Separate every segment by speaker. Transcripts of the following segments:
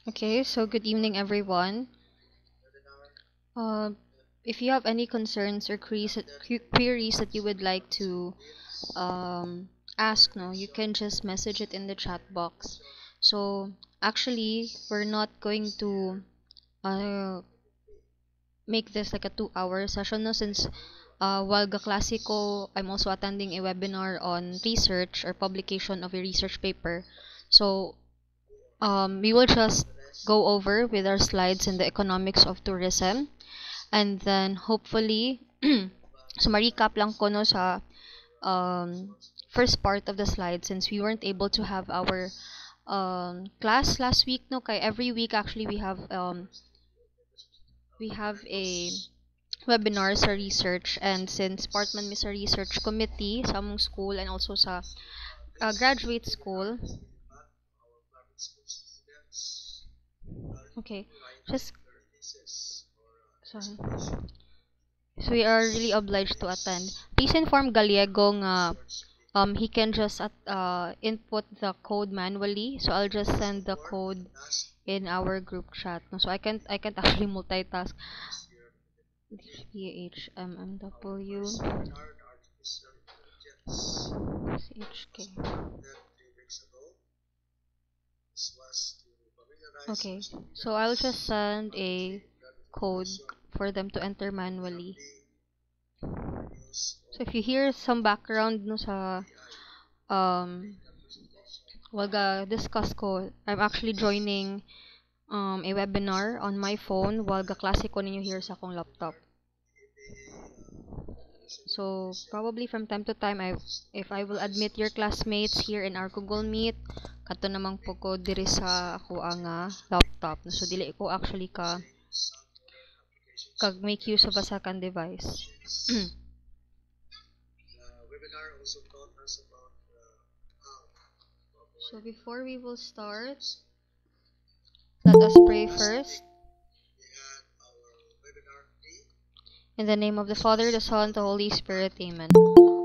Speaker 1: Okay, so good evening, everyone. Uh, if you have any concerns or queries that you would like to ask, no, you can just message it in the chat box. So actually, we're not going to uh, make this like a 2 hour session, no, since while the Classico, I'm also attending a webinar on research or publication of a research paper. So we will just go over with our slides in the economics of tourism, and then hopefully so ma-recap lang ko no sa first part of the slide, since we weren't able to have our class last week, no, kay every week actually we have a webinar sa research, and since part man mi sa research committee sa among school and also sa graduate school. Okay, just sorry. So we are really obliged to attend. Please inform Gallego nga he can just input the code manually. So I'll just send the code in our group chat. No? So I can't actually multitask. HMMW CHK. Okay. So I'll just send a code for them to enter manually. So if you hear some background no sa wag discuss ko, I'm actually joining a webinar on my phone while klase ko ninyo here sa akong laptop. So probably from time to time, if I will admit your classmates here in our Google Meet, kato namang po ko diri sa ako ang laptop. So dili ko actually kag make use of a second device. So before we will start, let us pray first. In the name of the Father, the Son, and the Holy Spirit, amen.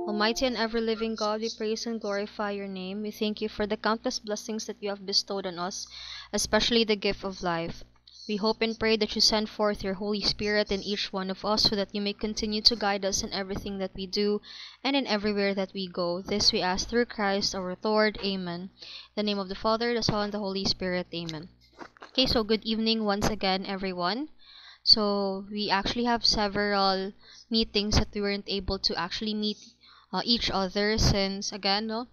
Speaker 1: Almighty and ever-living God, we praise and glorify your name. We thank you for the countless blessings that you have bestowed on us, especially the gift of life. We hope and pray that you send forth your Holy Spirit in each one of us so that you may continue to guide us in everything that we do and in everywhere that we go. This we ask through Christ our Lord. Amen. In the name of the Father, the Son, and the Holy Spirit. Amen. Okay, so good evening once again, everyone. So we actually have several meetings that we weren't able to actually meet each other, since again, no,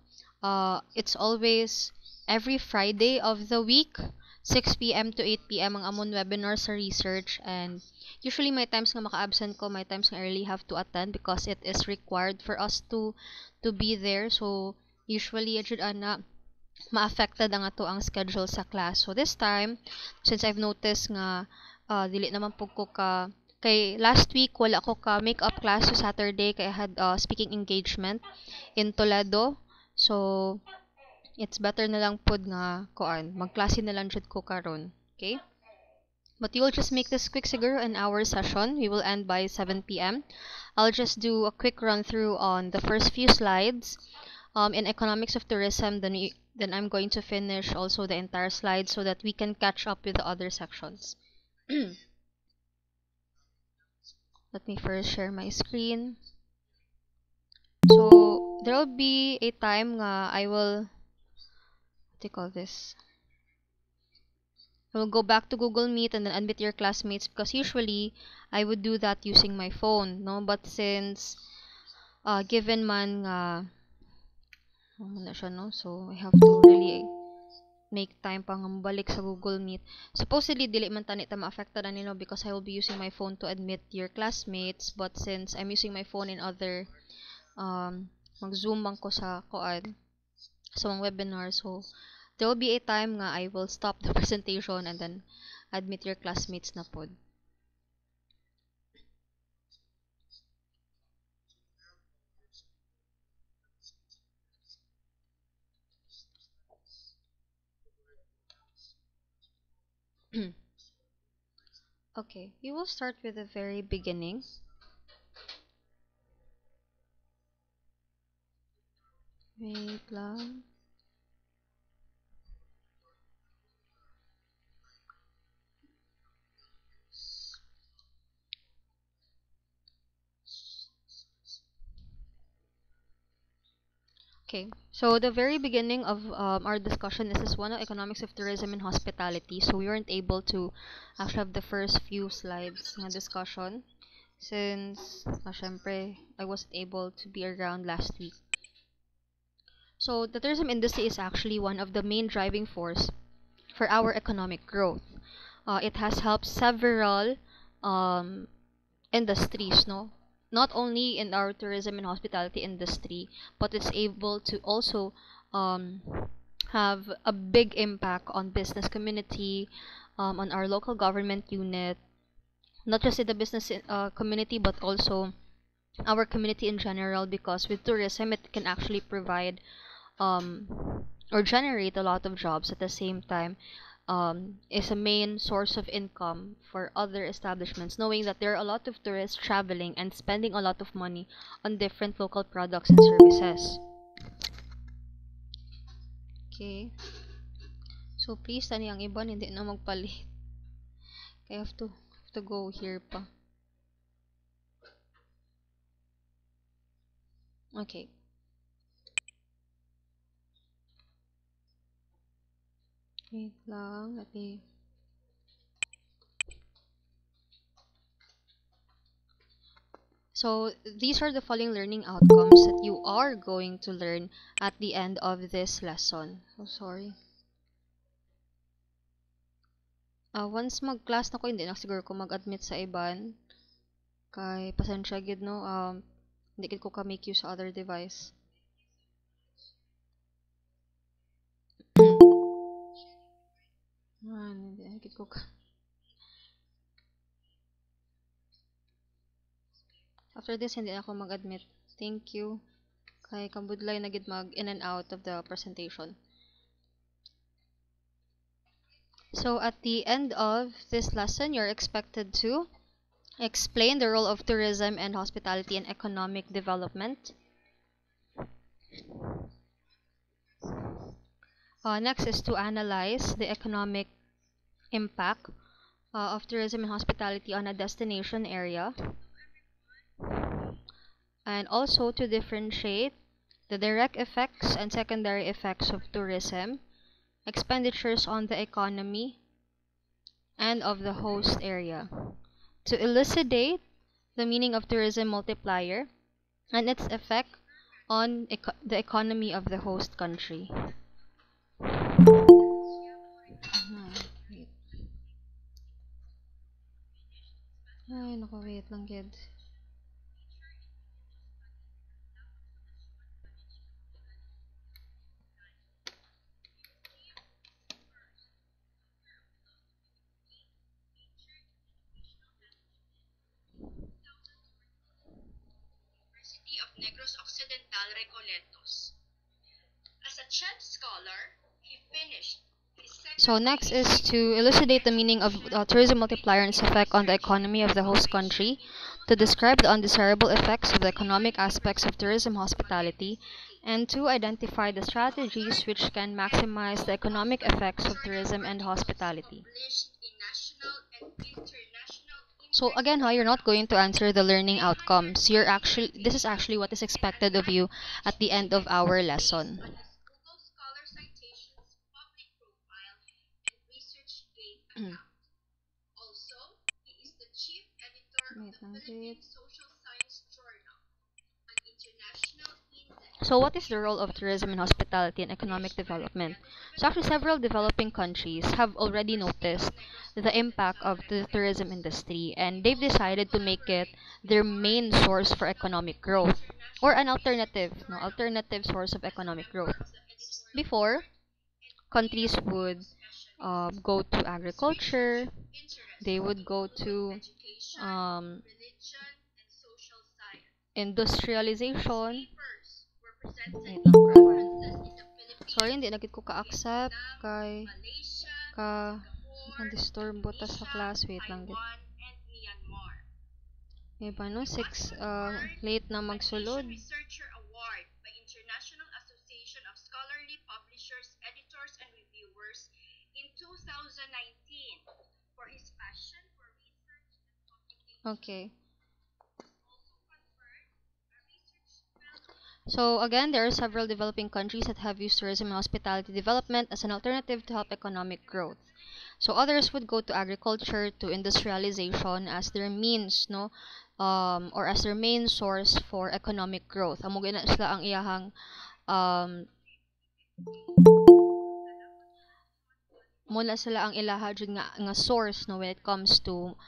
Speaker 1: it's always every Friday of the week, 6 p.m. to 8 p.m. ang amon webinar sa research, and usually may times nga maka-absent ko, may times nga I really have to attend because it is required for us to be there. So usually adjud ana ma-affected ang ato ang schedule sa class. So this time, since I've noticed nga dili naman po ko kay last week wala ko ka makeup class sa Saturday kay I had speaking engagement in Toledo. So it's better na lang pod nga kuan magklase na lang jud ko karon. Okay? But you will just make this quick siguro an hour session. We will end by 7 p.m. I'll just do a quick run through on the first few slides in economics of tourism, then I'm going to finish also the entire slide so that we can catch up with the other sections. Let me first share my screen. So there will be a time nga I will, what do you call this? I will go back to Google Meet and then admit your classmates, because usually I would do that using my phone, no? But since given man nga na siya, no? So I have to really make time pang balik sa Google Meet. Supposedly dili man tani ta ma-affected ani, no, because I will be using my phone to admit your classmates, but since I'm using my phone in other mag-zoom man ko sa kuan sa mga webinar, so there will be a time nga I will stop the presentation and then admit your classmates na pod. Okay, we will start with the very beginning. Wait lang. Okay, so the very beginning of our discussion, this is one of economics of tourism and hospitality. So we weren't able to actually have the first few slides na discussion since, syempre, I wasn't able to be around last week. So the tourism industry is actually one of the main driving force for our economic growth. It has helped several um, industries, no? Not only in our tourism and hospitality industry, but it's able to also um, have a big impact on business community, on our local government unit, not just in the business community, but also our community in general, because with tourism, it can actually provide um, or generate a lot of jobs at the same time, is a main source of income for other establishments, knowing that there are a lot of tourists traveling and spending a lot of money on different local products and services. Okay. So please, tani ang iban, hindi na magpalit. I have to go here pa. Okay. Wait lang. So these are the following learning outcomes that you are going to learn at the end of this lesson. Oh, sorry. Once mag-class na ko, hindi na siguro ko mag-admit sa iban. Kay pasensya gid no. Hindi gid ko ka make use sa other device. Hindi gid ko ka. After this, hindi na ako mag-admit. Thank you. Kay kambudlay na gid mag in and out of the presentation. So at the end of this lesson, you're expected to explain the role of tourism and hospitality in economic development. Next is to analyze the economic impact of tourism and hospitality on a destination area, and also to differentiate the direct effects and secondary effects of tourism, expenditures on the economy, and of the host area, to elucidate the meaning of tourism multiplier and its effect on the economy of the host country. Wait. Ay, naku, wait lang, kid.
Speaker 2: Of Negros Occidental Recoletos. As a Chet scholar, he finished his
Speaker 1: So
Speaker 2: second
Speaker 1: next is
Speaker 2: PhD
Speaker 1: to elucidate the meaning of tourism multiplier and its effect on the economy of the host country, to describe the undesirable effects of the economic aspects of tourism hospitality, and to identify the strategies which can maximize the economic effects of tourism and hospitality.
Speaker 2: published a national and international
Speaker 1: So again, you're not going to answer the learning outcomes. This is actually what is expected of you at the end of our lesson.
Speaker 2: on his Google Scholar Citations public profile and ResearchGate account. Also, he is the chief editor of
Speaker 1: Wait
Speaker 2: the
Speaker 1: lang,
Speaker 2: Philippine
Speaker 1: wait.
Speaker 2: Social Science Journal, an international index.
Speaker 1: So what is the role of tourism in hospitality and economic development? So actually several developing countries have already noticed the impact of the tourism industry, and they've decided to make it their main source for economic growth, or an alternative source of economic growth. Before, countries would go to agriculture, they would go to
Speaker 2: Education,
Speaker 1: um,
Speaker 2: religion, and social science.
Speaker 1: industrialization.
Speaker 2: Papers were presented
Speaker 1: Wait
Speaker 2: in
Speaker 1: lang, bro.
Speaker 2: conferences in the Philippines,
Speaker 1: Sorry, hindi na gid ko ka-accept
Speaker 2: Vietnam,
Speaker 1: kay
Speaker 2: Malaysia,
Speaker 1: ka
Speaker 2: Singapore,
Speaker 1: ang disturbo ta sa
Speaker 2: Indonesia,
Speaker 1: class. Wait lang gid.
Speaker 2: Taiwan,
Speaker 1: May paano?
Speaker 2: He was
Speaker 1: 6,
Speaker 2: conferred
Speaker 1: late na
Speaker 2: an
Speaker 1: magsulod.
Speaker 2: Asian Researcher Award by International Association of Scholarly Publishers, Editors, and Reviewers in 2019 for his passion for research and publication.
Speaker 1: Okay.
Speaker 2: He was also conferred a Research Fellow.
Speaker 1: So again, there are several developing countries that have used tourism and hospitality development as an alternative to help economic growth. So others would go to agriculture, to industrialization as their means, no, or as their main source for economic growth. Amo gina sila ang iyahang um, muna sila ang ilaha jud nga source no when it comes to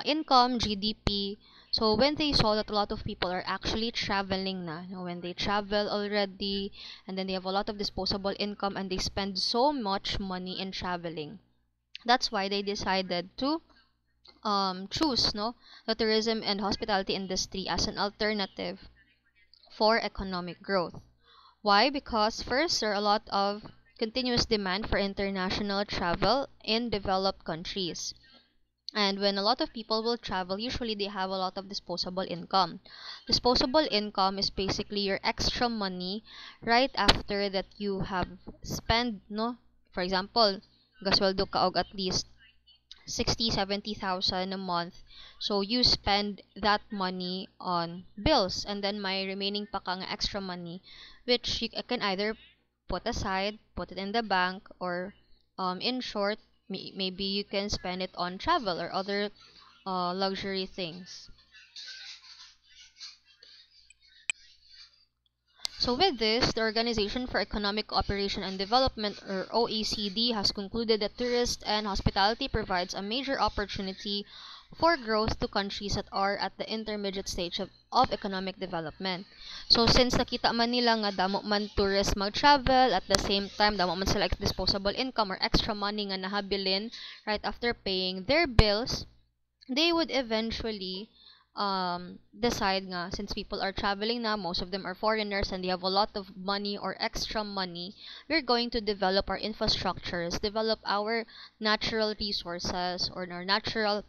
Speaker 1: income, GDP. So when they saw that a lot of people are actually traveling na, no, when they travel already and then they have a lot of disposable income and they spend so much money in traveling. That's why they decided to choose no the tourism and hospitality industry as an alternative for economic growth. Why? Because first, there are a lot of continuous demand for international travel in developed countries. And when a lot of people will travel, usually they have a lot of disposable income. Disposable income is basically your extra money right after that you have spent, no? For example, gasweldo ka og at least 60, 70,000 a month. So you spend that money on bills and then my remaining pa ka nga extra money which you can either put aside, put it in the bank or in short, maybe you can spend it on travel or other luxury things. So with this, the Organization for Economic Cooperation and Development, or OECD, has concluded that tourist and hospitality provides a major opportunity for growth to countries that are at the intermediate stage of economic development. So since nakita man nila nga damo man tourists mag-travel, at the same time damo man sila disposable income or extra money nga nahabilin right after paying their bills, they would eventually decide nga since people are traveling na, most of them are foreigners and they have a lot of money or extra money, we're going to develop our infrastructures, develop our natural resources or our natural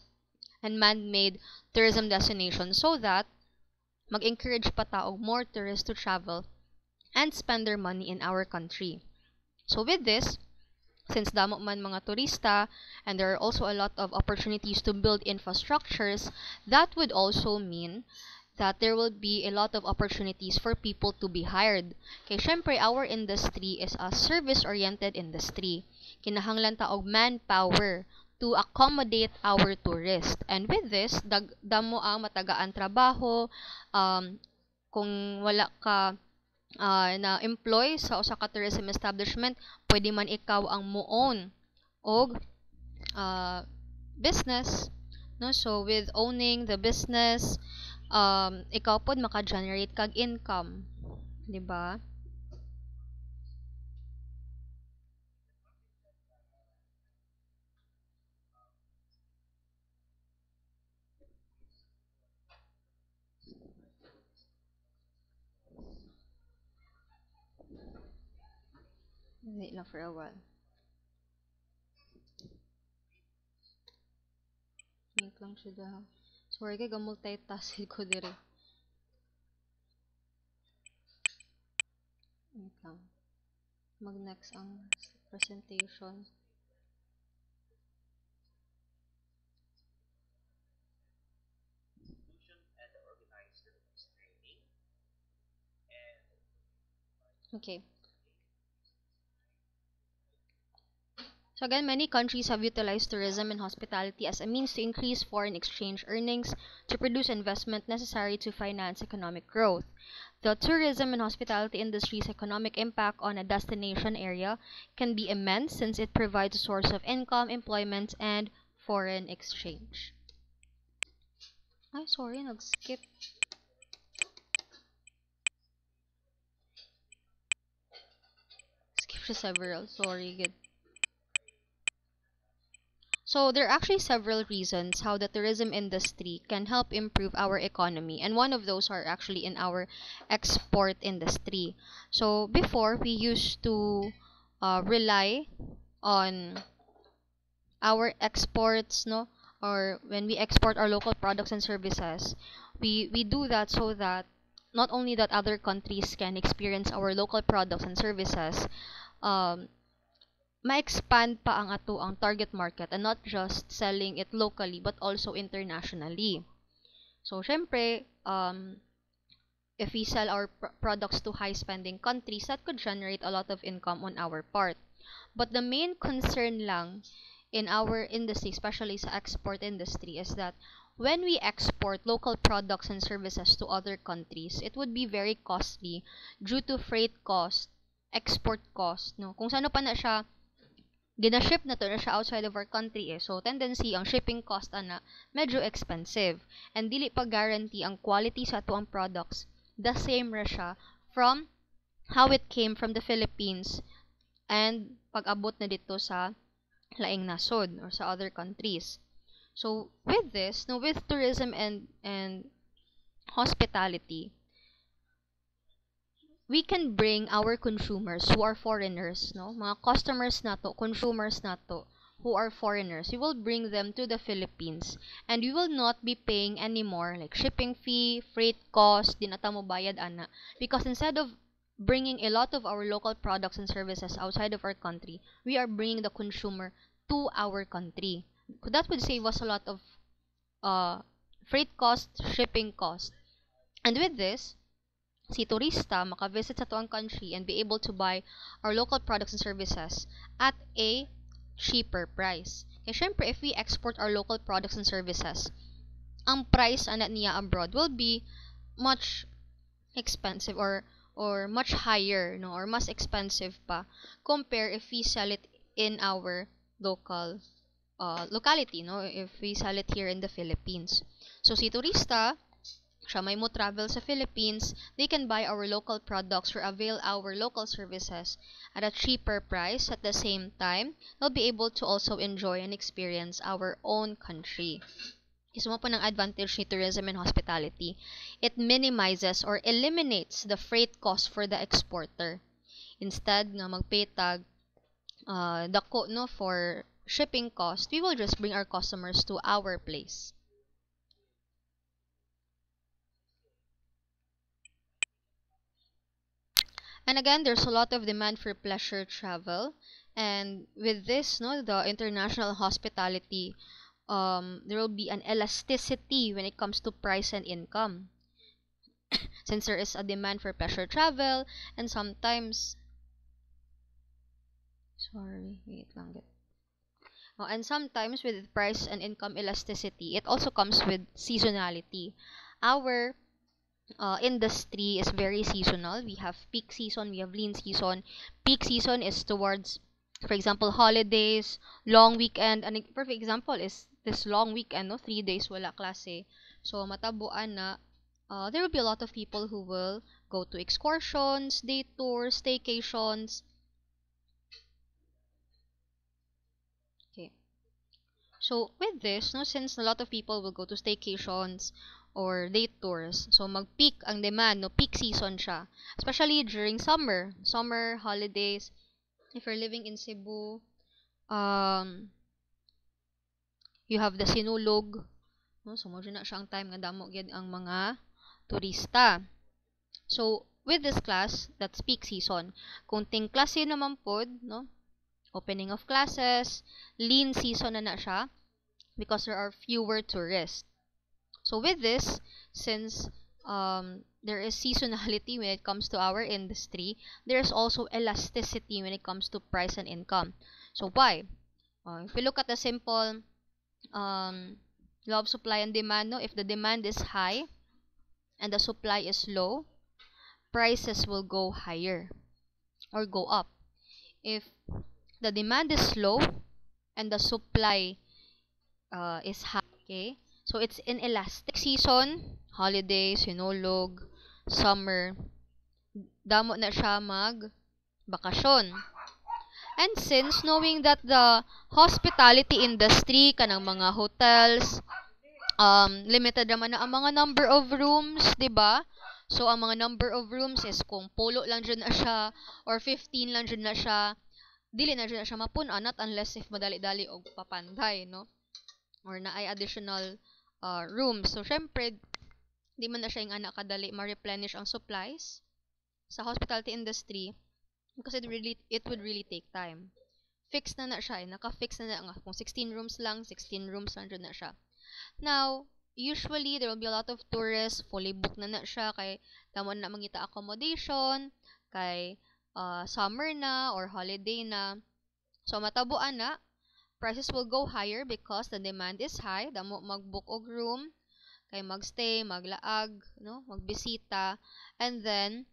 Speaker 1: and man-made tourism destinations so that mag-encourage pa taog more tourists to travel and spend their money in our country. So with this, since damo man mga turista and there are also a lot of opportunities to build infrastructures, that would also mean that there will be a lot of opportunities for people to be hired. Kay syempre, our industry is a service-oriented industry. Kinahanglan ta og manpower to accommodate our tourists. And with this, damo ang matagaan trabaho, kung wala ka na-employ sa usa ka tourism establishment, pwede man ikaw ang mo-own og business, no? So with owning the business, ikaw pod maka-generate kag income, di ba? Wait lang for a while. Wait lang siya da. Sorry kay gamultitask ko dire. Wait lang. Mag-next ang presentation. Okay. So again, many countries have utilized tourism and hospitality as a means to increase foreign exchange earnings to produce investment necessary to finance economic growth. The tourism and hospitality industry's economic impact on a destination area can be immense since it provides a source of income, employment, and foreign exchange. Ay, sorry, nag-skip. Skip siya several. Sorry, good. So there are actually several reasons how the tourism industry can help improve our economy, and one of those are actually in our export industry. So before we used to rely on our exports, no, or when we export our local products and services, we do that so that not only that other countries can experience our local products and services, um, ma-expand pa ang ato ang target market and not just selling it locally but also internationally. So, syempre, if we sell our products to high-spending countries, that could generate a lot of income on our part. But the main concern lang in our industry, especially sa export industry, is that when we export local products and services to other countries, it would be very costly due to freight cost, export cost, no? Kung saan pa na siya gina-ship na to na siya outside of our country so tendency ang shipping cost ana medyo expensive and dili pa guarantee ang quality sa ato ang products the same ra siya from how it came from the Philippines and pag-abot na dito sa laing nasod or sa other countries. So with this, no, with tourism and hospitality, we can bring our consumers who are foreigners, no, mga customers nato, consumers nato who are foreigners. We will bring them to the Philippines and we will not be paying anymore like shipping fee, freight cost, di na ta mo bayad ana, because instead of bringing a lot of our local products and services outside of our country, we are bringing the consumer to our country. That would save us a lot of freight cost, shipping cost. And with this, si turista maka-visit sa tuang country and be able to buy our local products and services at a cheaper price. Kaya syempre, if we export our local products and services, ang price ana niya abroad will be much expensive or much higher, no, or mas expensive pa compare if we sell it in our local locality, no, if we sell it here in the Philippines. So si turista siya may mo travel sa Philippines, they can buy our local products or avail our local services at a cheaper price. At the same time, they'll be able to also enjoy and experience our own country. Isa mo po ng advantage ni tourism and hospitality. It minimizes or eliminates the freight cost for the exporter. Instead nga magpay tag dako no for shipping cost, we will just bring our customers to our place. And again, there's a lot of demand for pleasure travel. And with this, no, the international hospitality, there will be an elasticity when it comes to price and income. Since there is a demand for pleasure travel, and sometimes, sorry, wait lang. And sometimes with price and income elasticity, it also comes with seasonality. Our industry is very seasonal. We have peak season, we have lean season. Peak season is towards, for example, holidays, long weekend. An perfect example is this long weekend, no? 3 days wala klase. So matabuan na there will be a lot of people who will go to excursions, day tours, staycations. Okay. So with this, no, since a lot of people will go to staycations or day tours, so mag-peak ang demand, no, peak season siya. Especially during summer holidays. If you're living in Cebu, you have the Sinulog, no, so mo na siya ang time nga damo gyud ang mga turista. So with this class, that's peak season. Kung ting klase naman pod, no, opening of classes, lean season na siya because there are fewer tourists. So with this, since there is seasonality when it comes to our industry, there's also elasticity when it comes to price and income. So why? If we look at the simple law of supply and demand, no, if the demand is high and the supply is low, prices will go higher or go up. If the demand is low and the supply is high, okay? So it's inelastic. Season, holidays, sinulog, summer, damo na siya mag bakasyon. And since knowing that the hospitality industry, kanang mga hotels, limited naman na ang mga number of rooms, 'di ba? So ang mga number of rooms is kung pulo lang dyan na siya or 15 lang dyan na siya, dili na dyan na siya mapun-an not unless if madali-dali og papanday, no? or na ay additional rooms. So, syempre, di man na siya yung anak kadali ma-replenish ang supplies sa hospitality industry because it would really take time. Fixed na siya, naka-fix na nga. Kung 16 rooms lang, 16 rooms lang na siya. Now, usually, there will be a lot of tourists, fully booked na siya, kay tamo na mangita accommodation, kay summer na, or holiday na. So, matabuan na, prices will go higher because the demand is high, damo mag-book og room, kay magstay, maglaag, no, magbisita, and then,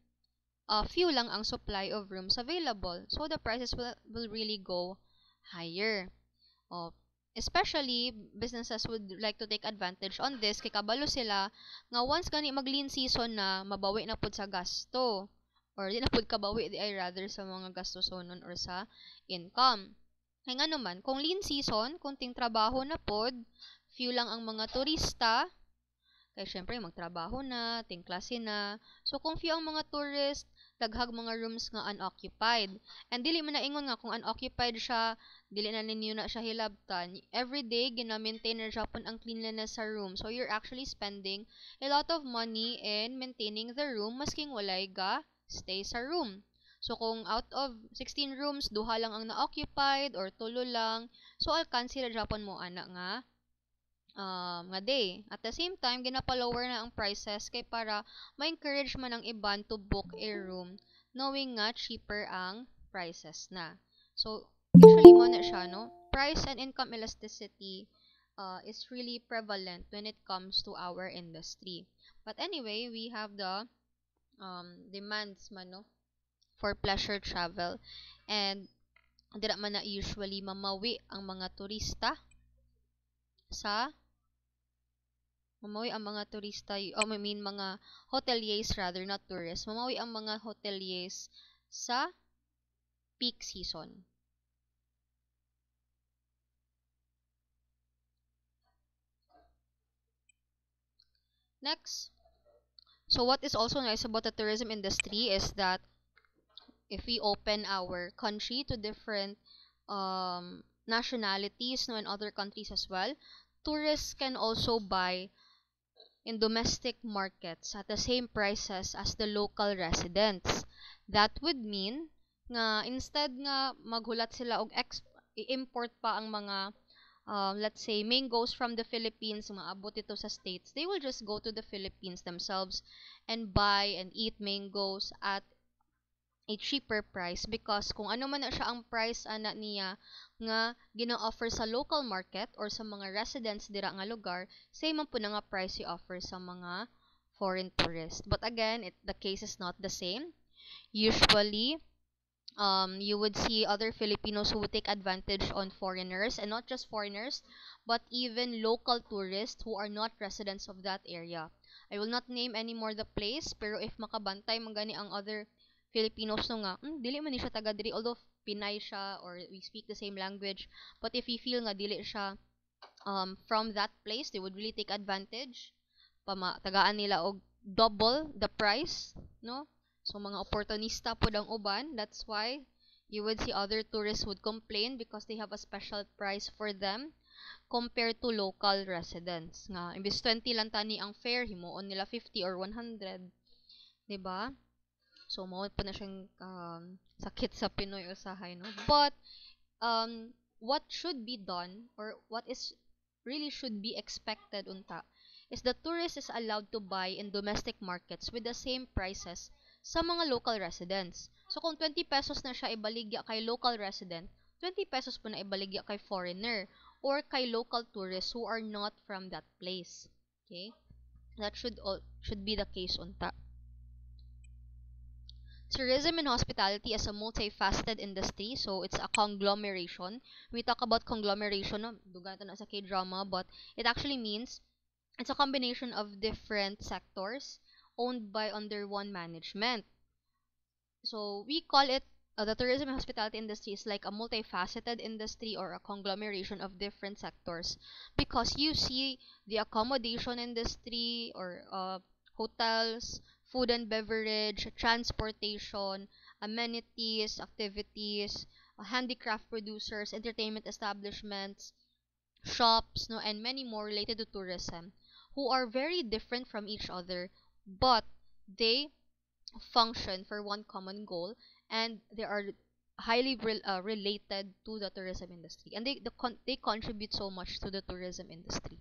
Speaker 1: few lang ang supply of rooms available. So, the prices will really go higher. Especially, businesses would like to take advantage on this. Kay kabalo sila, nga once gani mag-lean season na, mabawi na pud sa gasto. Or di na pud kabawi, di ay rather sa mga gasto sonon or sa income. Kaya nga naman, kung lean season, kunting trabaho na pod, few lang ang mga turista, kaya syempre, magtrabaho na, ting klase na. So, kung few ang mga tourist, daghag mga rooms nga unoccupied. And dili man na ingon nga kung unoccupied siya, dili na ninyo na siya hilabtan. Every day, gina-maintain na Japan ang cleanliness sa room. So, you're actually spending a lot of money in maintaining the room masking walay ga stay sa room. So, kung out of 16 rooms, duha lang ang na-occupied or tulo lang, so, alkansi na Japan mo ana nga day. At the same time, ginapa-lower na ang prices kay para ma-encourage man ang iban to book a room knowing nga cheaper ang prices na. So, usually mo na siya, no? Price and income elasticity is really prevalent when it comes to our industry. But anyway, we have the demands man, no? For pleasure travel. And dira man na usually mamawi ang mga turista sa mga hoteliers rather, not tourists. Mamawi ang mga hoteliers sa peak season. Next. So what is also nice about the tourism industry is that if we open our country to different nationalities, no, and other countries as well, tourists can also buy in domestic markets at the same prices as the local residents. That would mean nga instead nga maghulat sila og i-import pa ang mga let's say mangoes from the Philippines, maabot ito sa States, they will just go to the Philippines themselves and buy and eat mangoes at a cheaper price because kung ano man na siya ang price ana niya nga gina-offer sa local market or sa mga residents dira nga lugar, same man po na nga price i-offer sa mga foreign tourists. But again, the case is not the same. Usually, you would see other Filipinos who would take advantage on foreigners, and not just foreigners, but even local tourists who are not residents of that area. I will not name anymore the place, pero if makabantay man gani ang other Filipinos no nga, dili man ni siya taga diri, although Pinay siya or we speak the same language, but if we feel nga dili siya from that place, they would really take advantage. Tagaan nila og double the price, no? So mga opportunista po ang uban, that's why you would see other tourists would complain because they have a special price for them compared to local residents. Nga imbes 20 lang tani ang fare, himuon nila 50 or 100, 'di ba? So, mao pa na siyang sakit sa Pinoy usahay, no? But, what should be done, or what is really should be expected unta, is the tourist is allowed to buy in domestic markets with the same prices sa mga local residents. So, kung 20 pesos na siya ibaligya kay local resident, 20 pesos po na ibaligya kay foreigner or kay local tourists who are not from that place. Okay? That should be the case unta. Tourism and hospitality is a multifaceted industry, so it's a conglomeration. We talk about conglomeration, no? Dugan na sa K-drama, but it actually means it's a combination of different sectors owned by under one management. So we call it the tourism and hospitality industry is like a multifaceted industry or a conglomeration of different sectors because you see the accommodation industry or hotels, food and beverage, transportation, amenities, activities, handicraft producers, entertainment establishments, shops, no, and many more related to tourism, who are very different from each other, but they function for one common goal, and they are highly related to the tourism industry, and they contribute so much to the tourism industry.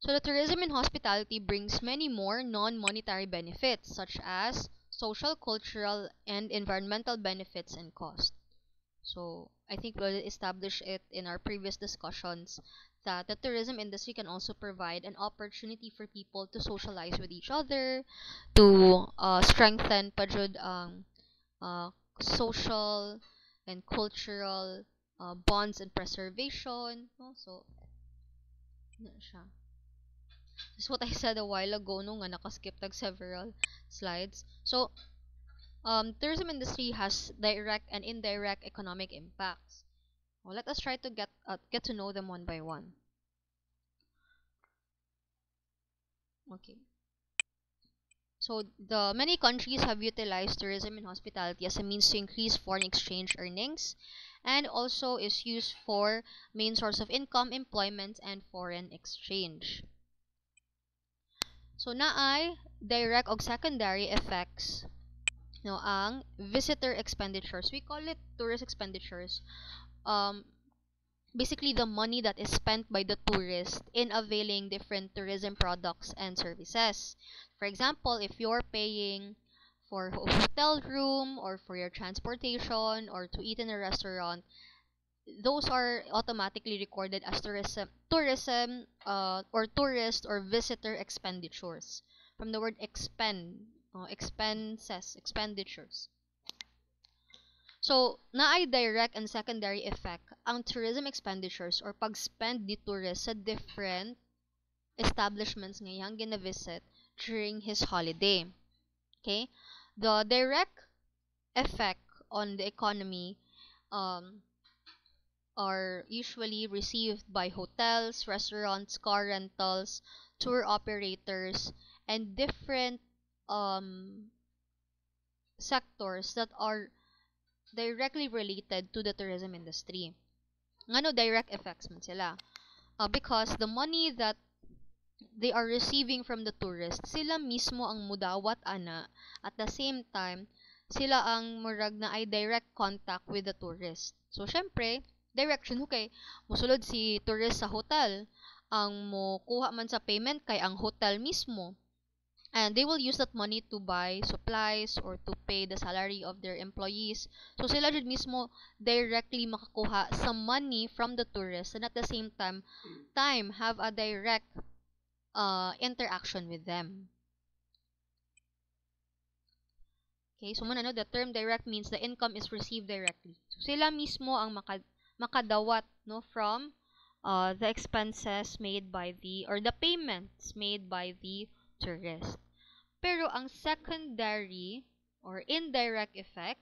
Speaker 1: So the tourism and hospitality brings many more non-monetary benefits, such as social, cultural, and environmental benefits and cost. So I think we'll establish it in our previous discussions that the tourism industry can also provide an opportunity for people to socialize with each other, to strengthen pajud uh, social and cultural bonds and preservation. No? So, ano siya. That's what I said a while ago nung nga nakaskip tag several slides. So, tourism industry has direct and indirect economic impacts. Well, let us try to get to know them one by one. Okay. So the many countries have utilized tourism and hospitality as a means to increase foreign exchange earnings, and also is used for main source of income, employment, and foreign exchange. So naay direct o secondary effects no ang visitor expenditures. We call it tourist expenditures. Um, Basically the money that is spent by the tourist in availing different tourism products and services. For example, if you're paying for a hotel room or for your transportation or to eat in a restaurant, those are automatically recorded as or tourist or visitor expenditures from the word expenditures. So, naay direct and secondary effect ang tourism expenditures or pag-spend ni tourist sa different establishments nga iyang gina-visit during his holiday. Okay? The direct effect on the economy are usually received by hotels, restaurants, car rentals, tour operators, and different sectors that are directly related to the tourism industry. Ngano direct effects man sila? Because the money that they are receiving from the tourists, sila mismo ang mudawat ana. At the same time, sila ang murag na ay direct contact with the tourist. So, syempre, direction okay, musulod si tourist sa hotel. Ang mo kuha man sa payment kay ang hotel mismo. And they will use that money to buy supplies or to pay the salary of their employees. So sila jud mismo directly makakuha some money from the tourists, and at the same time have a direct interaction with them. Okay, so muna no, the term direct means the income is received directly. So sila mismo ang makadawat no from the expenses made by or the payments made by the tourist. Pero ang secondary or indirect effect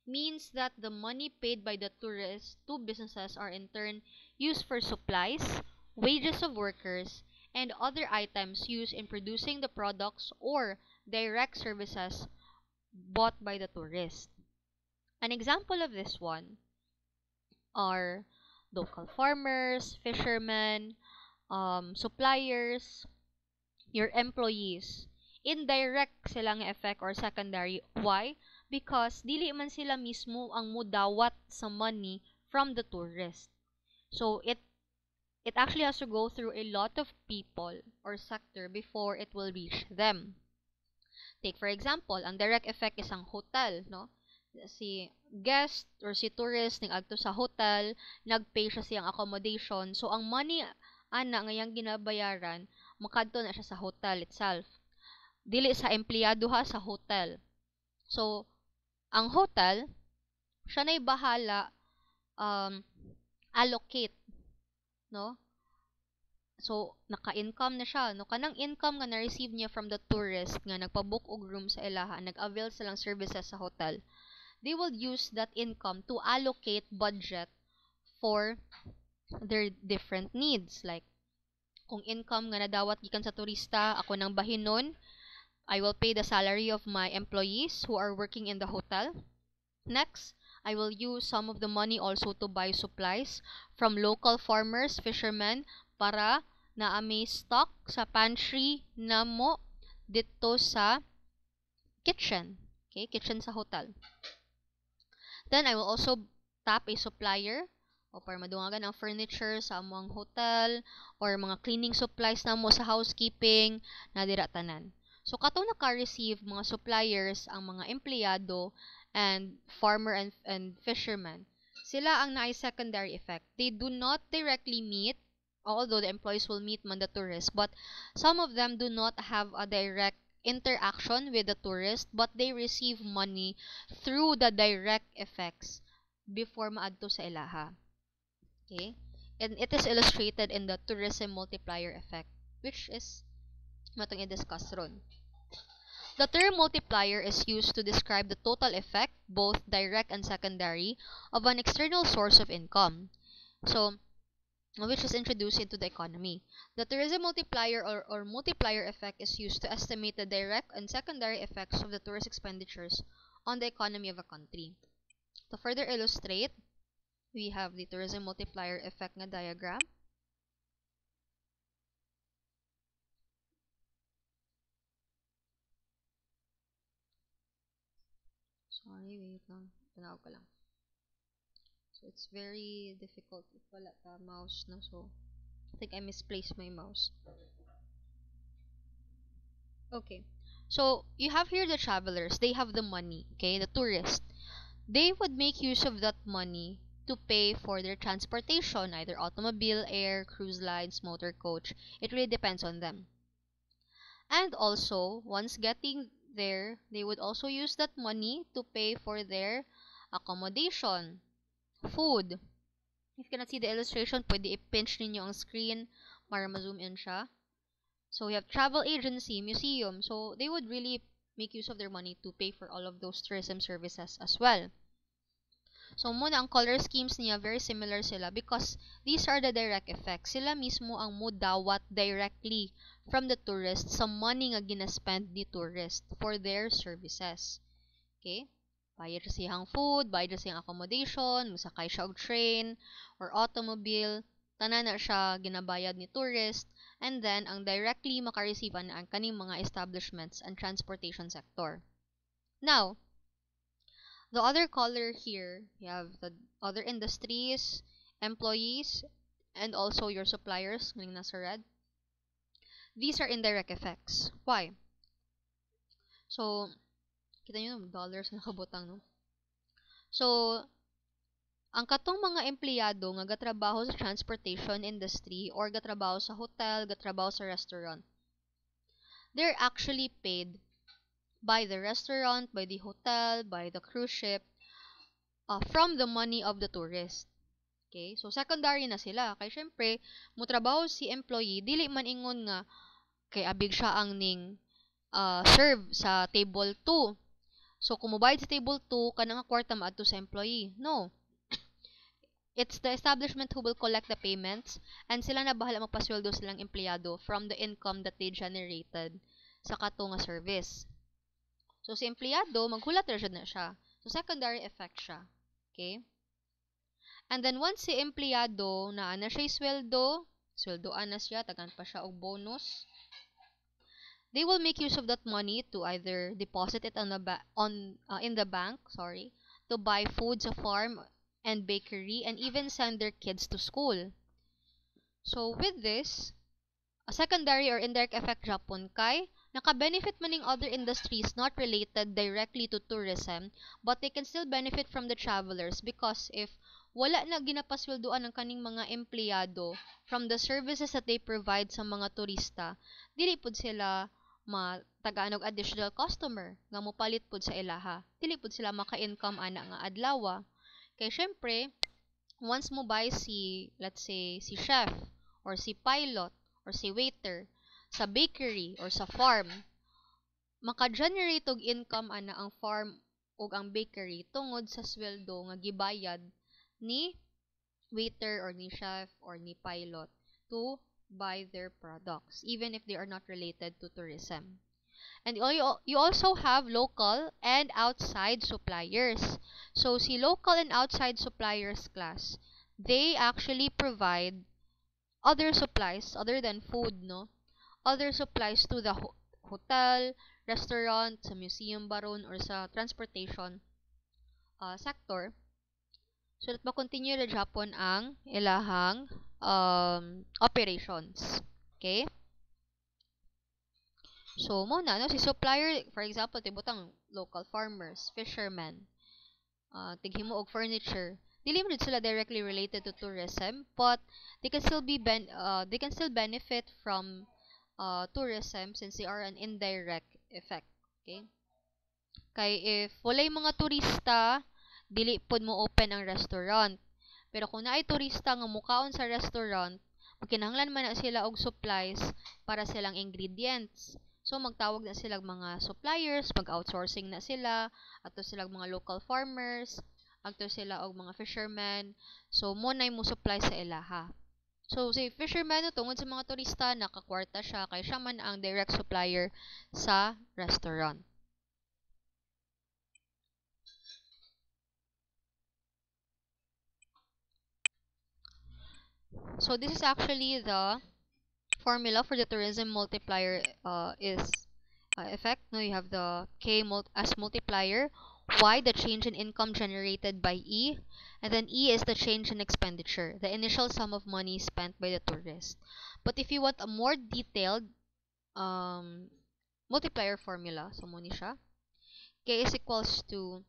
Speaker 1: means that the money paid by the tourists to businesses are in turn used for supplies, wages of workers, and other items used in producing the products or direct services bought by the tourist. An example of this one are local farmers, fishermen, suppliers, your employees. Indirect silang effect or secondary. Why? Because dili man sila mismo ang mudawat sa money from the tourist. So it actually has to go through a lot of people or sector before it will reach them. Take for example, ang direct effect is ang hotel, no? Si guest or si tourist ning adto sa hotel, nagpay siya siyang accommodation. So ang money ana nga yang ginabayaran, makadto na siya sa hotel itself. Dili sa empleyado ha sa hotel. So ang hotel siya na'y bahala allocate, no? So naka-income na siya, no? Kanang income nga na-receive niya from the tourist nga nagpa-book og room sa ilaha, nag-avail silang services sa hotel, they will use that income to allocate budget for their different needs. Like kung income nga nadawat gikan sa turista, ako nang bahinon, I will pay the salary of my employees who are working in the hotel. Next, I will use some of the money also to buy supplies from local farmers, fishermen, para na may stock sa pantry na mo dito sa kitchen. Okay, kitchen sa hotel. Then, I will also tap a supplier o para madungagan ang furniture sa among hotel or mga cleaning supplies na mo sa housekeeping na dira tanan. So, katong naka-receive mga suppliers ang mga empleyado and farmer and fishermen. Sila ang naay secondary effect. They do not directly meet, although the employees will meet man the tourists, but some of them do not have a direct interaction with the tourist, but they receive money through the direct effects before maadto sa ilaha. Okay? And it is illustrated in the tourism multiplier effect, which is matong i-discuss ron. The term multiplier is used to describe the total effect, both direct and secondary, of an external source of income. So, which is introduced into the economy. The tourism multiplier or multiplier effect is used to estimate the direct and secondary effects of the tourist expenditures on the economy of a country. To further illustrate, we have the tourism multiplier effect na diagram. Sorry, wait lang. Tanaw ko lang. So, it's very difficult if wala ta mouse na. So, I think I misplaced my mouse. Okay. So, you have here the travelers. They have the money, okay? The tourists. They would make use of that money to pay for their transportation, either automobile, air, cruise lines, motor coach. It really depends on them. And also, once getting there, they would also use that money to pay for their accommodation, food. If you cannot see the illustration, pwede i-pinch ninyo ang screen para ma-zoom in siya. So, we have travel agency, museum. So, they would really make use of their money to pay for all of those tourism services as well. So, muna ang color schemes niya, very similar sila because these are the direct effects. Sila mismo ang mudawat directly from the tourist sa money nga ginaspend ni tourist for their services. Okay? Bayad sa siyang food, bayad sa siyang accommodation, musakay siya og train or automobile, tanan na siya ginabayad ni tourist, and then ang directly makareceive ang kaning mga establishments and transportation sector. Now, the other color here, you have the other industries, employees, and also your suppliers, ngayon nasa red. These are indirect effects. Why? So, kita nyo, dollars na nakabutang, no? So, ang katong mga empleyado nga gatrabaho sa transportation industry or gatrabaho sa hotel, gatrabaho sa restaurant, they're actually paid by the restaurant, by the hotel, by the cruise ship, from the money of the tourist. Okay? So, secondary na sila. Kaya, syempre, mutrabaho si employee, dili man ingon nga, kay abig siya ang ning serve sa table 2. So, kung mubayad sa table 2, kanang kwarta maadto sa employee. No. It's the establishment who will collect the payments and sila na bahala magpasweldo silang empleyado from the income that they generated sa kato nga service. So, si empleyado, maghulat na siya. So, secondary effect siya. Okay? And then, once si empleyado na siya sweldoan na siya, tagan pa siya og bonus, they will make use of that money to either deposit it on in the bank, to buy food sa farm and bakery, and even send their kids to school. So, with this, a secondary or indirect effect Japon kay naka-benefit maning other industries not related directly to tourism, but they can still benefit from the travelers because if wala na ginapasweldoan ng kaning mga empleyado from the services that they provide sa mga turista, dili pud sila matagaan og additional customer nga mopalit pud sa ilaha. Dili pud sila maka-income ana nga adlaw. Kay syempre, once mo buy let's say, si chef or si pilot or si waiter sa bakery or sa farm, maka-generate og income ana ang farm ug ang bakery tungod sa sweldo nga gibayad ni waiter or ni chef or ni pilot to buy their products even if they are not related to tourism. And you also have local and outside suppliers. So, si local and outside suppliers class, they actually provide other supplies other than food, no? Other supplies to the hotel, restaurant, sa museum baron, or sa transportation sector. So that ma-continue na Japon ang ilahang operations. Okay? So, muna, no? Si supplier, for example, tibutang local farmers, fishermen, tighimo og furniture. Dili man sila directly related to tourism, but they can still they can still benefit from tourism since they are an indirect effect. Okay? Kay if walay mga turista, dili pod mo open ang restaurant. Pero kung naay turista nga mukaon sa restaurant, magkinahanglan man na sila og supplies para silang ingredients. So magtawag na sila mga suppliers, mag-outsourcing na sila, ato sila mga local farmers, ato sila og mga fishermen. So mo nay mo supply sa ilaha. So si fisherman no, tungod sa mga turista nakakwarta siya kay siya man ang direct supplier sa restaurant. So this is actually the formula for the tourism multiplier is effect. No, you have the as multiplier, Y the change in income generated by E, and then E is the change in expenditure, the initial sum of money spent by the tourist. But if you want a more detailed multiplier formula, so muna siya, K is equals to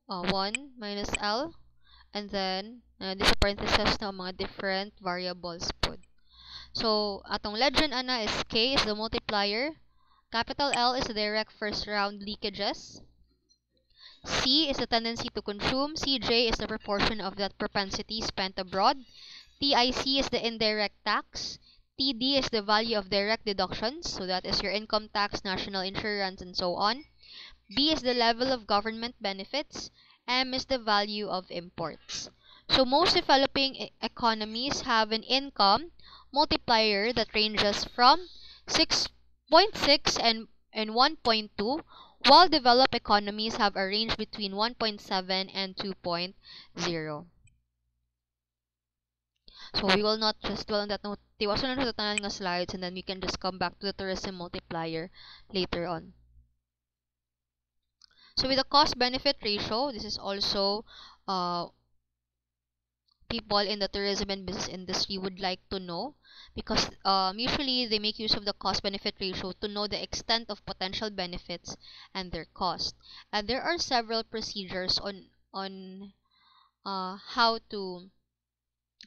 Speaker 1: 1 minus L, and then this parenthesis na mga different variables po. So, atong legend ana is K is the multiplier, capital L is the direct first round leakages, C is the tendency to consume, CJ is the proportion of that propensity spent abroad, TIC is the indirect tax, TD is the value of direct deductions, so that is your income tax, national insurance, and so on. B is the level of government benefits, M is the value of imports. So most developing economies have an income multiplier that ranges from 6.6 and 1.2, while developed economies have a range between 1.7 and 2.0. So we will not just dwell on that. No, tiwasan na sa tanan nga slides and then we can just come back to the tourism multiplier later on. So with the cost-benefit ratio, this is also people in the tourism and business industry would like to know because usually they make use of the cost-benefit ratio to know the extent of potential benefits and their cost. And there are several procedures on how to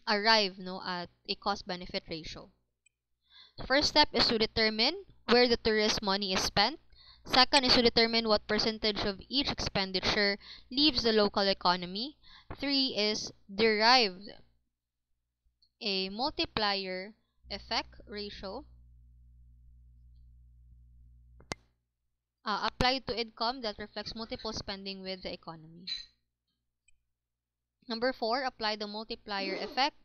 Speaker 1: arrive at a cost-benefit ratio. First step is to determine where the tourist money is spent. Second is to determine what percentage of each expenditure leaves the local economy. 3 is derive a multiplier effect ratio applied to income that reflects multiple spending with the economy. Number 4, apply the multiplier effect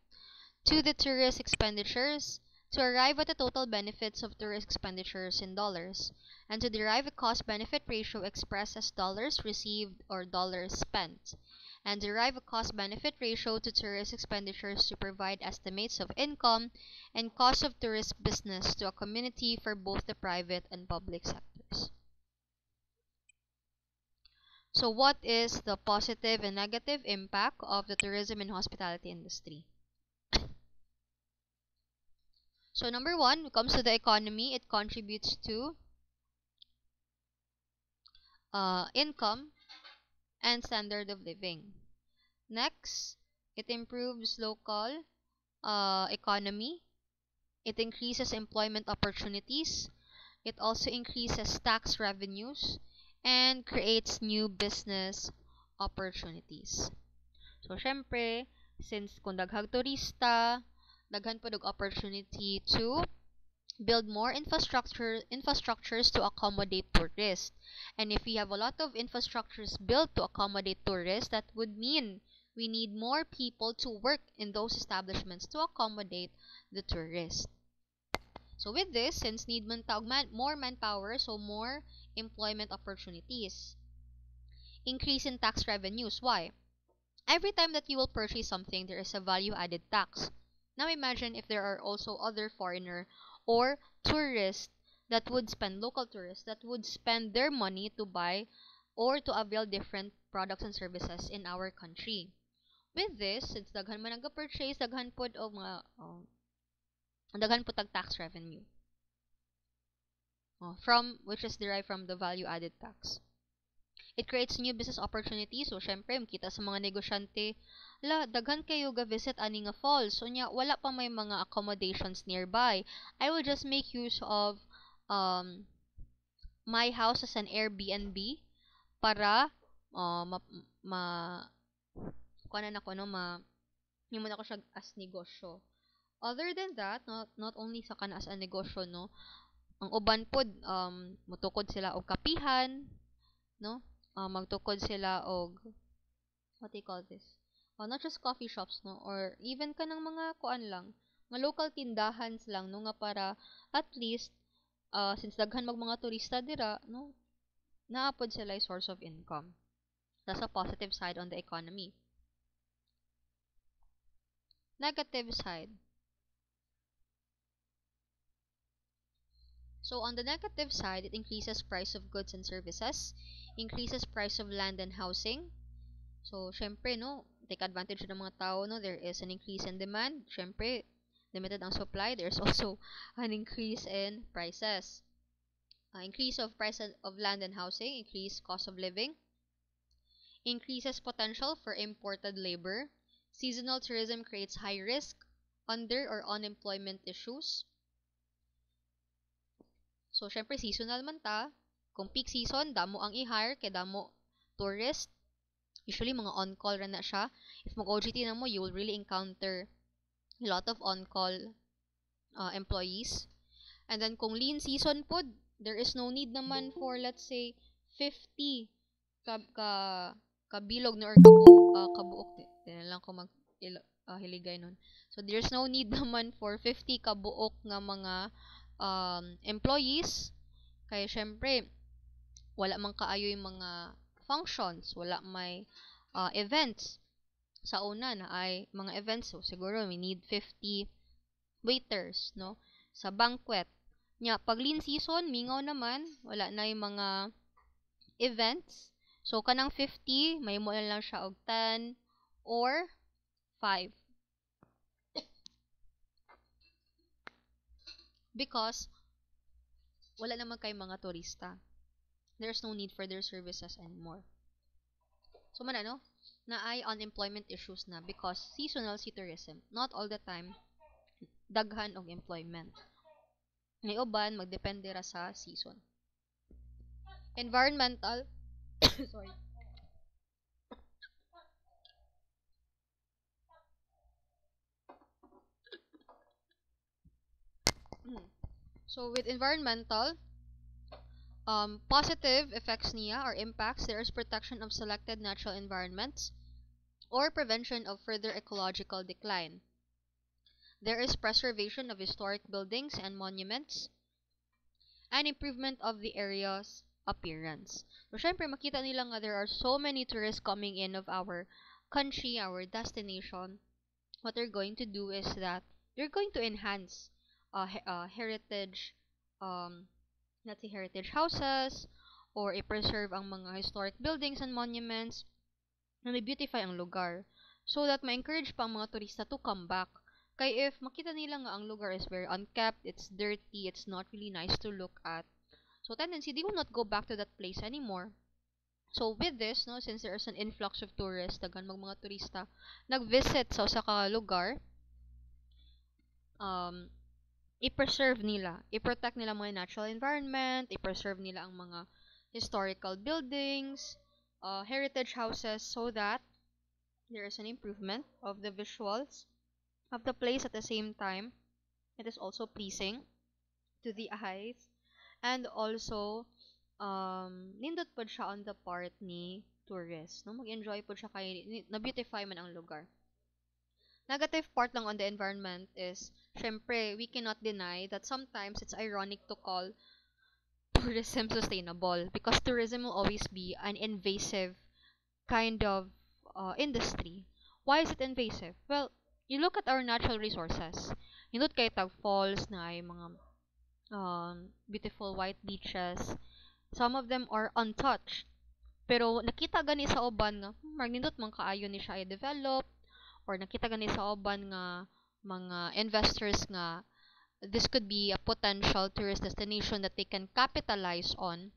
Speaker 1: to the tourist expenditures to arrive at the total benefits of tourist expenditures in dollars, and to derive a cost-benefit ratio expressed as dollars received or dollars spent, and derive a cost-benefit ratio to tourist expenditures to provide estimates of income and cost of tourist business to a community for both the private and public sectors. So what is the positive and negative impact of the tourism and hospitality industry? So number 1, when it comes to the economy, it contributes to income and standard of living. Next, it improves local economy. It increases employment opportunities. It also increases tax revenues and creates new business opportunities. So, syempre, since kung daghang turista, daghan po og opportunity to build more infrastructures to accommodate tourists. And if we have a lot of infrastructures built to accommodate tourists, that would mean we need more people to work in those establishments to accommodate the tourists. So with this, since need more manpower, so more employment opportunities. Increase in tax revenues. Why? Every time that you will purchase something, there is a value added tax. Now imagine if there are also other foreigner or tourists local tourists that would spend their money to buy or to avail different products and services in our country. With this, since daghan man nag-purchase, daghan pod o mga daghan po tag tax revenue. From which is derived from the value added tax. It creates new business opportunities. So, syempre, makita sa mga negosyante, daghan kayo ga-visit ani nga falls. So, wala pa may mga accommodations nearby. I will just make use of my house as an Airbnb para kuanan ako no himon ako siya as negosyo. Other than that, not only sa kana as a negosyo no, ang uban pod mutukod sila og kapihan, no? Magtukod sila og what do you call this? Not just coffee shops no, or even kanang mga kuan lang, mga local tindahan lang no nga para at least since daghan mga turista dira no, naapod sila ay source of income. That's a positive side on the economy. Negative side. So on the negative side, it increases price of goods and services, increases price of land and housing. So syempre no, take advantage ng mga tao no, there is an increase in demand. Syempre, limited ang supply, there's also an increase in prices. Increase of price of land and housing, increase cost of living, increases potential for imported labor. Seasonal tourism creates high risk, under or unemployment issues. So, syempre, seasonal man ta. Kung peak season, damo ang i-hire, kay damo tourist. Usually, mga on-call rin na siya. If mag-OJT na mo, you will really encounter a lot of on-call employees. And then, kung lean season po, there is no need naman for, let's say, 50 kabilog na or kabuok. Hindi lang ko hiligay nun. So, there's no need naman for 50 kabuok nga mga employees. Kaya, syempre, wala man kaayo yung mga functions, wala may events. Sa una na ay mga events, so siguro we need 50 waiters, no? Sa banquet. Pag lean season, mingaw naman, wala na yung mga events. So, kanang 50, may mo lang siya og 10 or 5. Because, wala naman kay mga turista. There's no need for their services anymore. So, no? Na ay unemployment issues na because seasonal si tourism. Not all the time, daghan og employment. May uban, magdepende ra sa season. Environmental, sorry. So, with environmental, positive effects niya or impacts, there is protection of selected natural environments or prevention of further ecological decline. There is preservation of historic buildings and monuments and improvement of the area's appearance. So, syempre, makita nila nga there are so many tourists coming in of our country, our destination. What they're going to do is that they're going to enhance heritage, let's say heritage houses, or i-preserve ang mga historic buildings and monuments na beautify ang lugar so that ma-encourage pa ang mga turista to come back. Kaya if makita nila nga ang lugar is very unkept, it's dirty, it's not really nice to look at, so tendency, they will not go back to that place anymore. So with this, no, since there is an influx of tourists, dagan mga turista nag-visit sa usa ka lugar, i-preserve nila, i-protect nila mga natural environment, i-preserve nila ang mga historical buildings, heritage houses, so that there is an improvement of the visuals of the place. At the same time, it is also pleasing to the eyes, and also nindot po siya on the part ni tourists, no? Mag-enjoy po siya kay na-beautify man ang lugar. Negative part lang on the environment is, syempre, we cannot deny that sometimes it's ironic to call tourism sustainable because tourism will always be an invasive kind of industry. Why is it invasive? Well, you look at our natural resources. You look kay Tag Falls na ay mga beautiful white beaches. Some of them are untouched. Pero nakita gani sa uban nga magnindot man kaayo ni siya i-develop, or nakita gani sa uban nga mga investors nga this could be a potential tourist destination that they can capitalize on.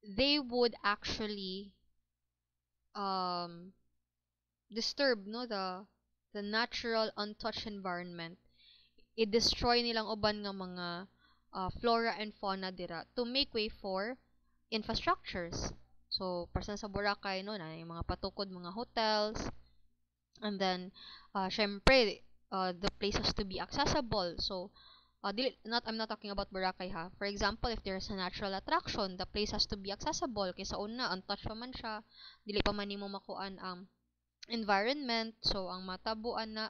Speaker 1: They would actually um disturb no the natural untouched environment. I-destroy nilang uban nga mga flora and fauna dira to make way for infrastructures. So, person sa Boracay, no, na yung mga patukod, mga hotels, and then, syempre, the place has to be accessible. So, I'm not talking about Boracay ha. For example, if there's a natural attraction, the place has to be accessible. Kaysa una, untouched pa man siya, dili pa man nimo makuan ang environment. So, ang matabuan na,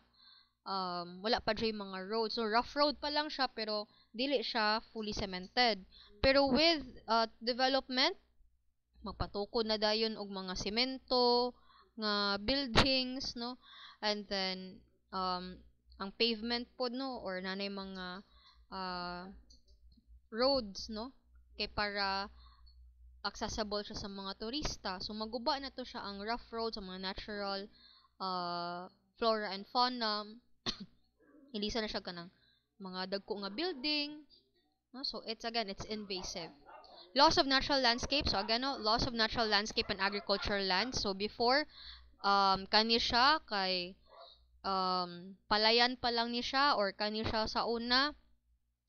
Speaker 1: wala pa dyan mga roads. So, rough road pa lang siya, pero dili siya fully cemented. Pero with development, magpatukod na dayon og mga semento nga buildings, no, and then ang pavement pod, no, or nanay mga uh, roads, no, kay para accessible siya sa mga turista. So maguba na to siya ang rough roads, ang mga natural flora and fauna. Ilisa na siya kanang mga dagko nga building, no? So it's invasive. Loss of natural landscape. So again, no, loss of natural landscape and agricultural land. So before, kani siya kay palayan pa lang ni siya, or kani siya sa una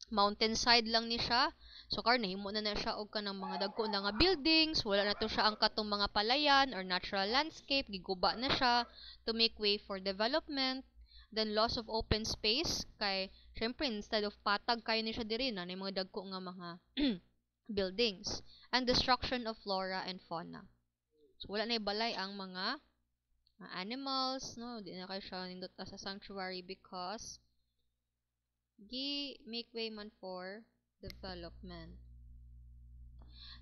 Speaker 1: mountainside lang ni siya. So karon nahimo na siya og kanang mga dagko na nga buildings, wala na to siya ang katong mga palayan or natural landscape, giguba na siya to make way for development. Then loss of open space kay syempre instead of patag kayo ni siya diri na mga dagko nga mga buildings, and destruction of flora and fauna. So wala na ibalay ang mga animals, no, di na kayo siya nindot as a sanctuary because gi make way man for development.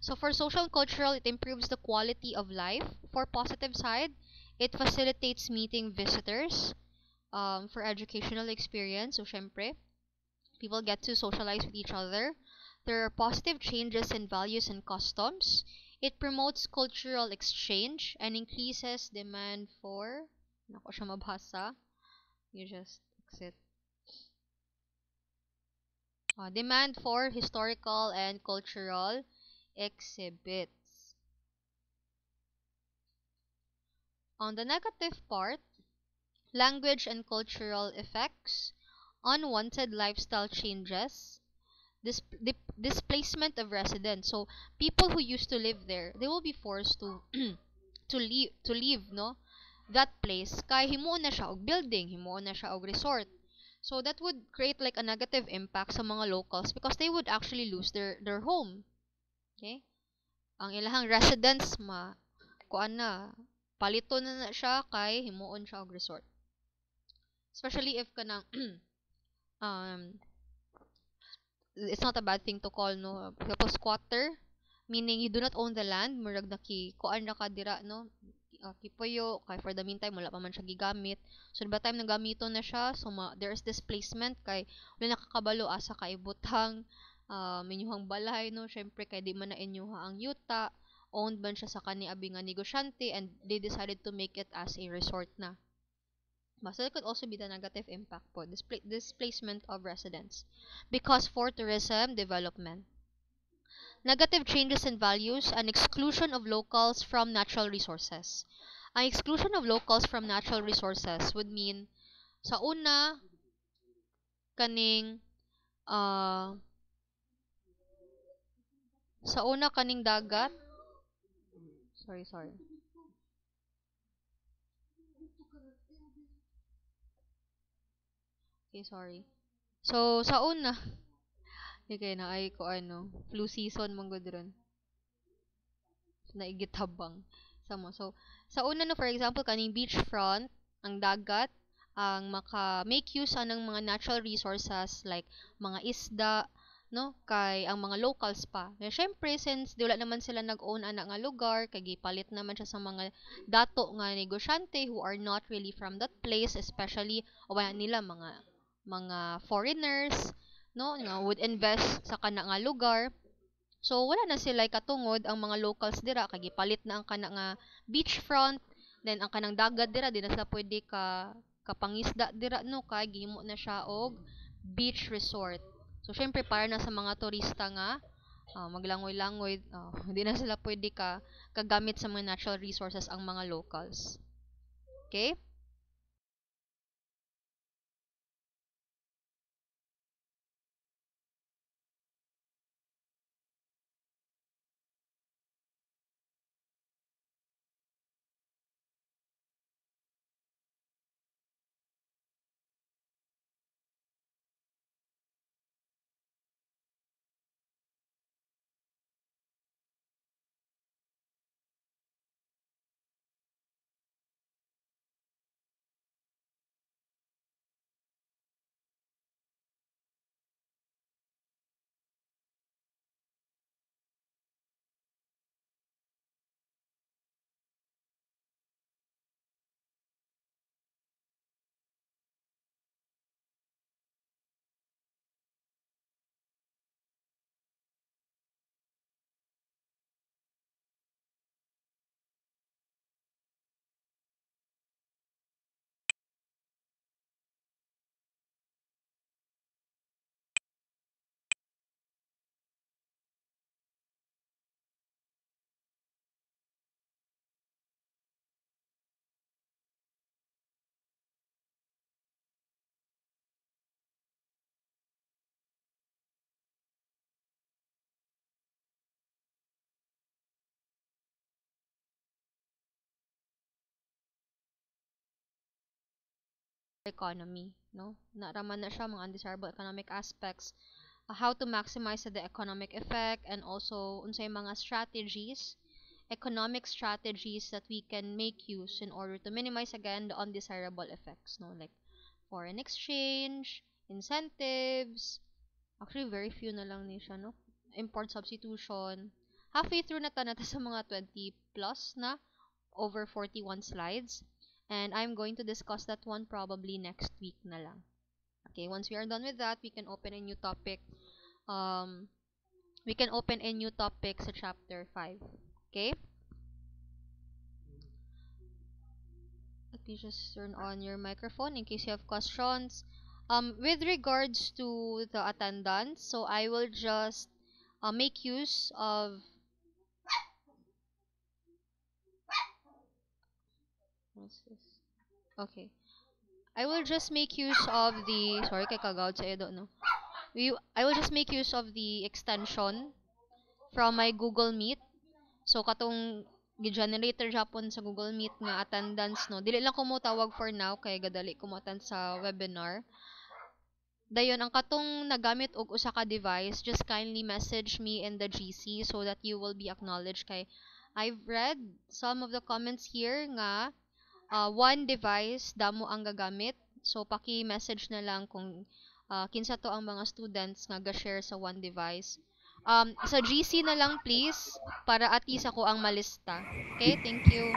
Speaker 1: So for social and cultural, it improves the quality of life. For positive side, it facilitates meeting visitors. For educational experience, so syempre, people get to socialize with each other. There are positive changes in values and customs. It promotes cultural exchange and increases demand for, nako siya mabasa, you just exit. Demand for historical and cultural exhibits. On the negative part, language and cultural effects, unwanted lifestyle changes, displacement of residents. So people who used to live there, they will be forced to to leave no that place kay himuon na siya og building, himuon na siya og resort. So that would create like a negative impact sa mga locals because they would actually lose their home. Okay? Ang ilahang residents kuan na palito na siya kay himuon siya og resort. Especially if kanang um it's not a bad thing to call no kapag squatter, meaning you do not own the land, murag kuan ra ka dira no, kipuyo kay for the meantime wala pa man siya gigamit. So by the time nagamiton na siya, so there is displacement kay wala nakakabalo asa ka ibutang inyuhang balay, no, syempre kay di man na inyuha ang yuta, owned man siya sa kani abi nga negosyante, and they decided to make it as a resort na. So it could also be the negative impact po, displacement of residents. Because for tourism development, negative changes in values and exclusion of locals from natural resources. Ang exclusion of locals from natural resources would mean, sa una, kaning, dagat, sorry. Okay, sorry. So, sa una, okay na ay ko flu season mong good ron. Naigitabang. So, sa una no, for example, kaning beachfront, ang dagat, ang maka-make use ng mga natural resources like mga isda, no, kay ang mga locals pa. Kaya syempre, since di wala naman sila nag-own ana nga lugar, kay gipalit naman siya sa mga dato nga negosyante who are not really from that place, especially o wala nila mga foreigners, no, nga would invest sa kana nga lugar. So wala na sila katungod ang mga locals dira kay gipalit na ang kana nga beachfront, then ang kanang dagat dira di na sila pwede kapangisda dira, no, kay gihimo na siya og beach resort. So syempre para na sa mga turista nga maglangoy-langoy, hindi na sila pwede kagamit sa mga natural resources ang mga locals. Okay? Economy, no? Naraman na siya mga undesirable economic aspects, how to maximize the economic effect, and also unsay mga strategies, economic strategies that we can make use in order to minimize again the undesirable effects, no? Like foreign exchange, incentives, actually very few na lang ni siya, no? Import substitution. Halfway through na ta sa mga 20 plus na, over 41 slides. And I'm going to discuss that one probably next week na lang. Okay, once we are done with that, we can open a new topic. We can open a new topic sa chapter 5. Okay? Let me just turn on your microphone in case you have questions. With regards to the attendance, so I will just make use of what's this? Okay. I will just make use of the sorry kay kagawad sa edo, no. I will just make use of the extension from my Google Meet. So katong gi-generator japon sa Google Meet nga attendance, no. Dili lang ko mo tawag for now kay gadali ko mo attend sa webinar. Dayon ang katong nagamit og usa ka device, just kindly message me in the GC so that you will be acknowledged kay I've read some of the comments here nga one device damo ang gagamit. So paki-message na lang kung kinsa to ang mga students nga ga-share sa one device. Sa GC na lang please para at least ako ang malista. Okay, thank you.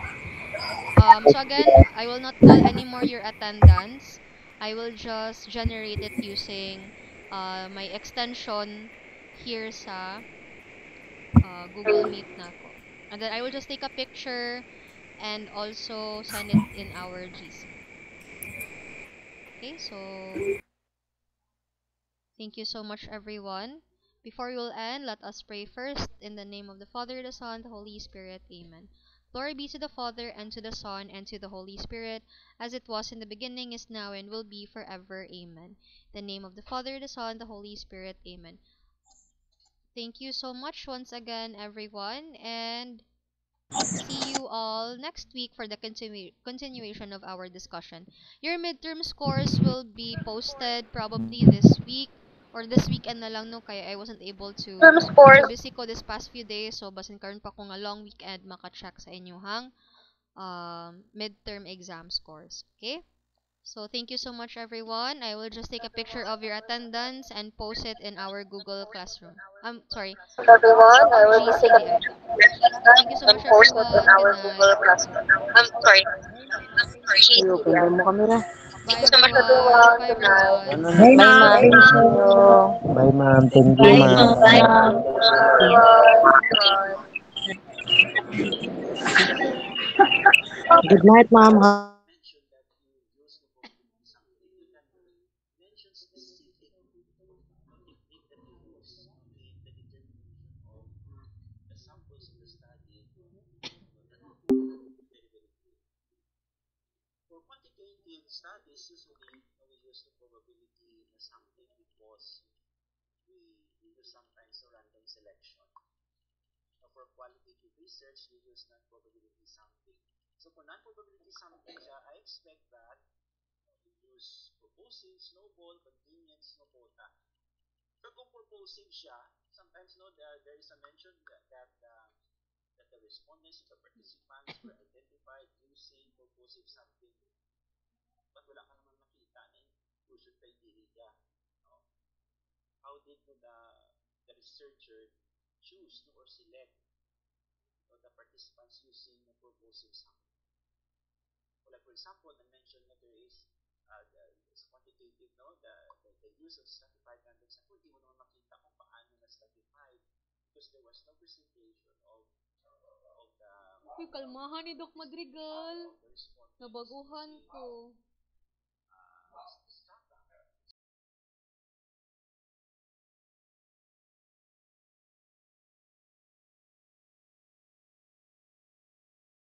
Speaker 1: So again, I will not call anymore your attendance. I will just generate it using my extension here sa Google Meet na ko. And then I will just take a picture and also send it in our GC. Okay, so thank you so much everyone. Before we will end, let us pray first in the name of the Father, the Son, the Holy Spirit. Amen. Glory be to the Father, and to the Son, and to the Holy Spirit, as it was in the beginning, is now, and will be forever. Amen. In the name of the Father, the Son, the Holy Spirit. Amen. Thank you so much once again, everyone, and see you all next week for the continuation of our discussion. Your midterm scores will be posted probably this week or this weekend na lang, no, kaya I wasn't able to
Speaker 2: Term scores.
Speaker 1: so busy ko this past few days, so basin karon pa ko nga long weekend maka-check sa inyong midterm exam scores. Okay? So thank you so much, everyone. I will just take a picture of your attendance and post it in our Google Classroom. Sorry,
Speaker 2: Everyone, I will just take a
Speaker 1: GCDI.
Speaker 2: picture of your
Speaker 1: Thank you
Speaker 2: attendance
Speaker 1: so
Speaker 2: and
Speaker 1: much,
Speaker 2: post it in
Speaker 1: everyone. Good
Speaker 2: our
Speaker 1: night.
Speaker 2: Google Classroom. Sorry.
Speaker 3: Ayo, ganda mo kamera.
Speaker 1: Bye,
Speaker 2: Thank you so much,
Speaker 1: everyone.
Speaker 2: everyone.
Speaker 1: Goodbye,
Speaker 2: Good night.
Speaker 3: Ano,
Speaker 1: everyone.
Speaker 3: bye
Speaker 4: Bye,
Speaker 3: ma'am.
Speaker 4: ma'am.
Speaker 3: Thank
Speaker 4: Thank
Speaker 3: you.
Speaker 4: you.
Speaker 3: Bye ma'am. Thank you
Speaker 4: Bye,
Speaker 3: ma'am.
Speaker 4: ma'am.
Speaker 2: Everyone.
Speaker 3: Good night ma'am.
Speaker 1: Uy, kalmahan ni Doc Madrigal. Nabaguhan ko.